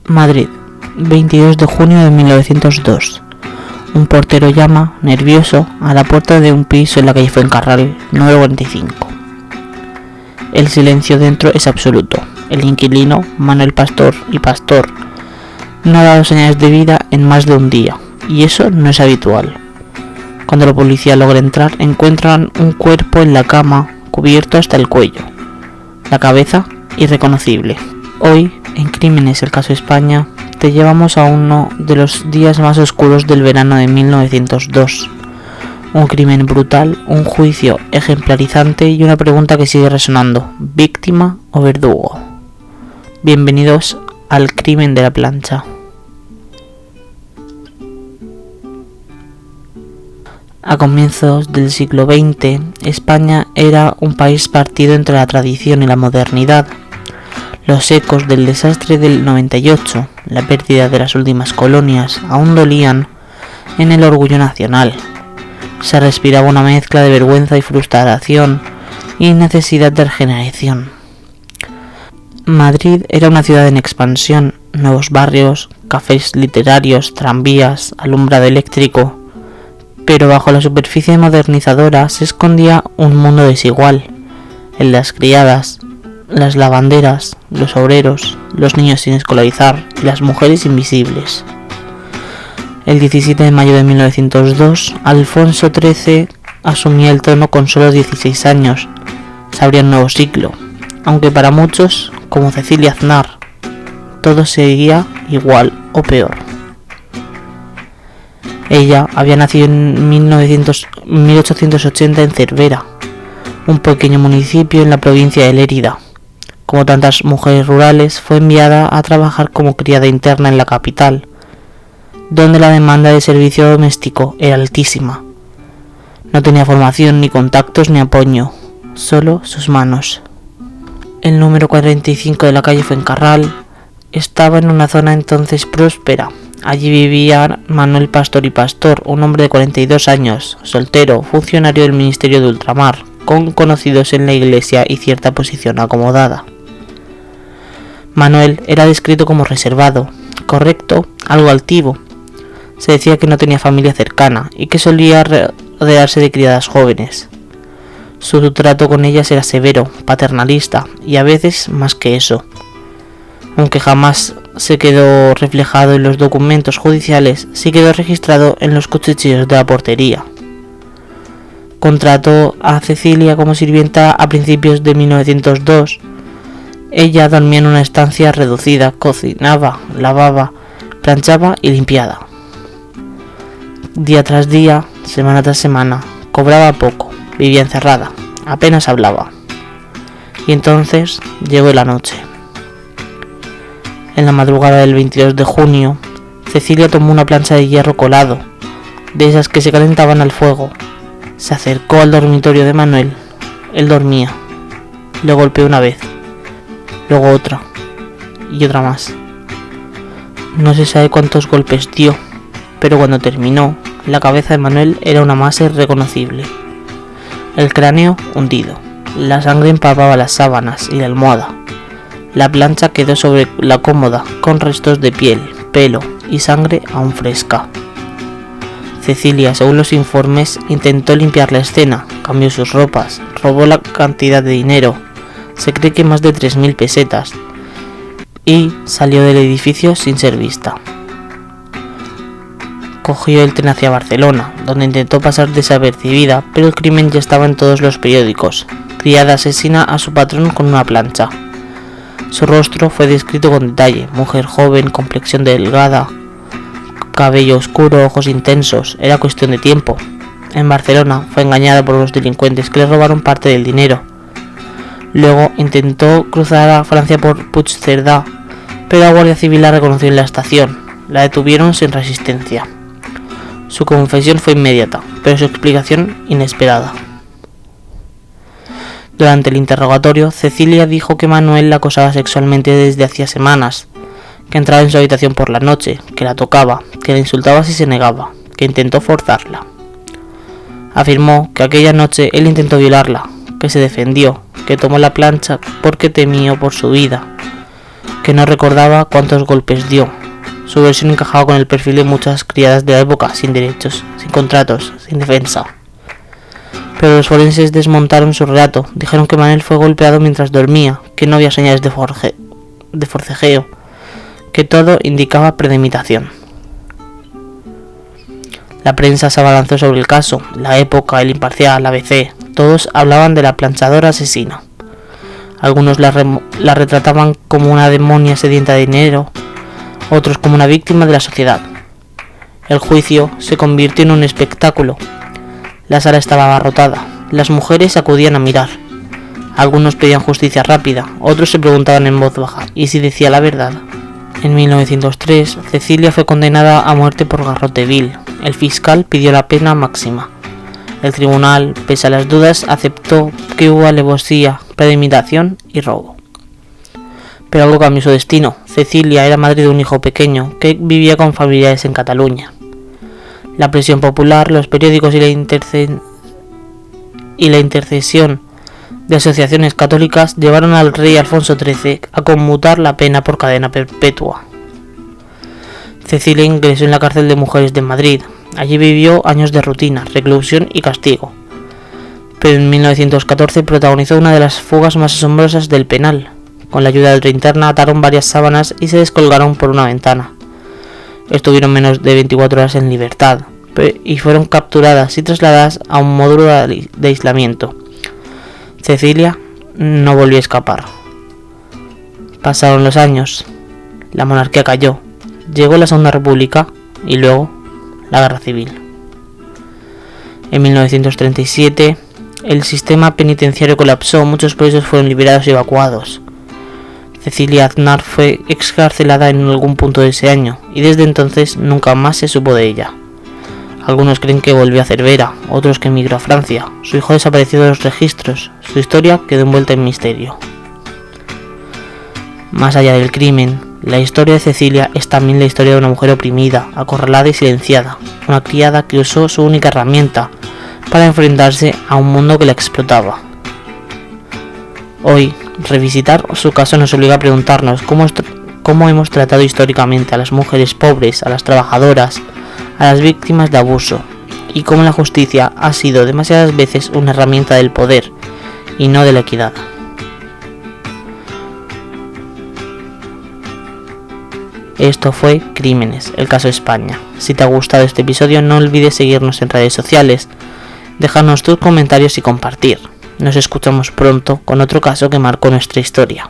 Madrid, 22 de junio de 1902. Un portero llama, nervioso, a la puerta de un piso en la calle Fuencarral, número 45. El silencio dentro es absoluto. El inquilino, Manuel Pastor y Pastor, no ha dado señales de vida en más de un día, y eso no es habitual. Cuando la policía logra entrar, encuentran un cuerpo en la cama, cubierto hasta el cuello. La cabeza, irreconocible. Hoy, en Crímenes, el caso España, te llevamos a uno de los días más oscuros del verano de 1902. Un crimen brutal, un juicio ejemplarizante y una pregunta que sigue resonando: ¿víctima o verdugo? Bienvenidos al crimen de la plancha. A comienzos del siglo XX, España era un país partido entre la tradición y la modernidad. Los ecos del desastre del 98, la pérdida de las últimas colonias, aún dolían en el orgullo nacional. Se respiraba una mezcla de vergüenza y frustración y necesidad de regeneración. Madrid era una ciudad en expansión, nuevos barrios, cafés literarios, tranvías, alumbrado eléctrico. Pero bajo la superficie modernizadora se escondía un mundo desigual. En las criadas, las lavanderas, los obreros, los niños sin escolarizar y las mujeres invisibles. El 17 de mayo de 1902, Alfonso XIII asumía el trono con solo 16 años. Se abría un nuevo siglo, aunque para muchos, como Cecilia Aznar, todo seguía igual o peor. Ella había nacido en 1880 en Cervera, un pequeño municipio en la provincia de Lérida. Como tantas mujeres rurales, fue enviada a trabajar como criada interna en la capital, donde la demanda de servicio doméstico era altísima. No tenía formación, ni contactos, ni apoyo, solo sus manos. El número 45 de la calle Fuencarral estaba en una zona entonces próspera. Allí vivía Manuel Pastor y Pastor, un hombre de 42 años, soltero, funcionario del Ministerio de Ultramar, con conocidos en la iglesia y cierta posición acomodada. Manuel era descrito como reservado, correcto, algo altivo. Se decía que no tenía familia cercana y que solía rodearse de criadas jóvenes. Su trato con ellas era severo, paternalista y a veces más que eso. Aunque jamás se quedó reflejado en los documentos judiciales, sí quedó registrado en los cuchicheos de la portería. Contrató a Cecilia como sirvienta a principios de 1902. Ella dormía en una estancia reducida, cocinaba, lavaba, planchaba y limpiaba. Día tras día, semana tras semana, cobraba poco, vivía encerrada, apenas hablaba. Y entonces llegó la noche. En la madrugada del 22 de junio, Cecilia tomó una plancha de hierro colado, de esas que se calentaban al fuego. Se acercó al dormitorio de Manuel. Él dormía. Le golpeó una vez, luego otra, y otra más. No se sabe cuántos golpes dio, pero cuando terminó, la cabeza de Manuel era una masa irreconocible. El cráneo hundido. La sangre empapaba las sábanas y la almohada. La plancha quedó sobre la cómoda, con restos de piel, pelo y sangre aún fresca. Cecilia, según los informes, intentó limpiar la escena, cambió sus ropas, robó la cantidad de dinero, se cree que más de 3.000 pesetas, y salió del edificio sin ser vista. Cogió el tren hacia Barcelona, donde intentó pasar desapercibida, pero el crimen ya estaba en todos los periódicos. Criada asesina a su patrón con una plancha. Su rostro fue descrito con detalle: mujer joven, complexión delgada, cabello oscuro, ojos intensos. Era cuestión de tiempo. En Barcelona fue engañada por los delincuentes que le robaron parte del dinero. Luego intentó cruzar a Francia por Puigcerdá, pero la Guardia Civil la reconoció en la estación. La detuvieron sin resistencia. Su confesión fue inmediata, pero su explicación inesperada. Durante el interrogatorio, Cecilia dijo que Manuel la acosaba sexualmente desde hacía semanas, que entraba en su habitación por la noche, que la tocaba, que la insultaba si se negaba, que intentó forzarla. Afirmó que aquella noche él intentó violarla, que se defendió, que tomó la plancha porque temió por su vida, que no recordaba cuántos golpes dio. Su versión encajaba con el perfil de muchas criadas de la época, sin derechos, sin contratos, sin defensa. Pero los forenses desmontaron su relato. Dijeron que Manuel fue golpeado mientras dormía, que no había señales de forcejeo, que todo indicaba premeditación. La prensa se abalanzó sobre el caso. La Época, El Imparcial, la ABC, todos hablaban de la planchadora asesina. Algunos la retrataban como una demonia sedienta de dinero, otros como una víctima de la sociedad. El juicio se convirtió en un espectáculo. La sala estaba abarrotada. Las mujeres acudían a mirar. Algunos pedían justicia rápida, otros se preguntaban en voz baja, ¿y si decía la verdad? En 1903, Cecilia fue condenada a muerte por garrote vil. El fiscal pidió la pena máxima. El tribunal, pese a las dudas, aceptó que hubo alevosía, premeditación y robo. Pero algo cambió su destino. Cecilia era madre de un hijo pequeño que vivía con familiares en Cataluña. La presión popular, los periódicos y la intercesión de asociaciones católicas llevaron al rey Alfonso XIII a conmutar la pena por cadena perpetua. Cecilia ingresó en la cárcel de mujeres de Madrid. Allí vivió años de rutina, reclusión y castigo. Pero en 1914 protagonizó una de las fugas más asombrosas del penal. Con la ayuda del linterna ataron varias sábanas y se descolgaron por una ventana. Estuvieron menos de 24 horas en libertad y fueron capturadas y trasladadas a un módulo de aislamiento. Cecilia no volvió a escapar. Pasaron los años, la monarquía cayó, llegó la Segunda República y luego la Guerra Civil. En 1937 el sistema penitenciario colapsó, muchos presos fueron liberados y evacuados. Cecilia Aznar fue excarcelada en algún punto de ese año y desde entonces nunca más se supo de ella. Algunos creen que volvió a Cervera, otros que emigró a Francia. Su hijo desapareció de los registros, su historia quedó envuelta en misterio. Más allá del crimen, la historia de Cecilia es también la historia de una mujer oprimida, acorralada y silenciada, una criada que usó su única herramienta para enfrentarse a un mundo que la explotaba. Hoy, revisitar su caso nos obliga a preguntarnos cómo hemos tratado históricamente a las mujeres pobres, a las trabajadoras, a las víctimas de abuso, y cómo la justicia ha sido demasiadas veces una herramienta del poder y no de la equidad. Esto fue Crímenes, el caso España. Si te ha gustado este episodio, no olvides seguirnos en redes sociales, dejarnos tus comentarios y compartir. Nos escuchamos pronto con otro caso que marcó nuestra historia.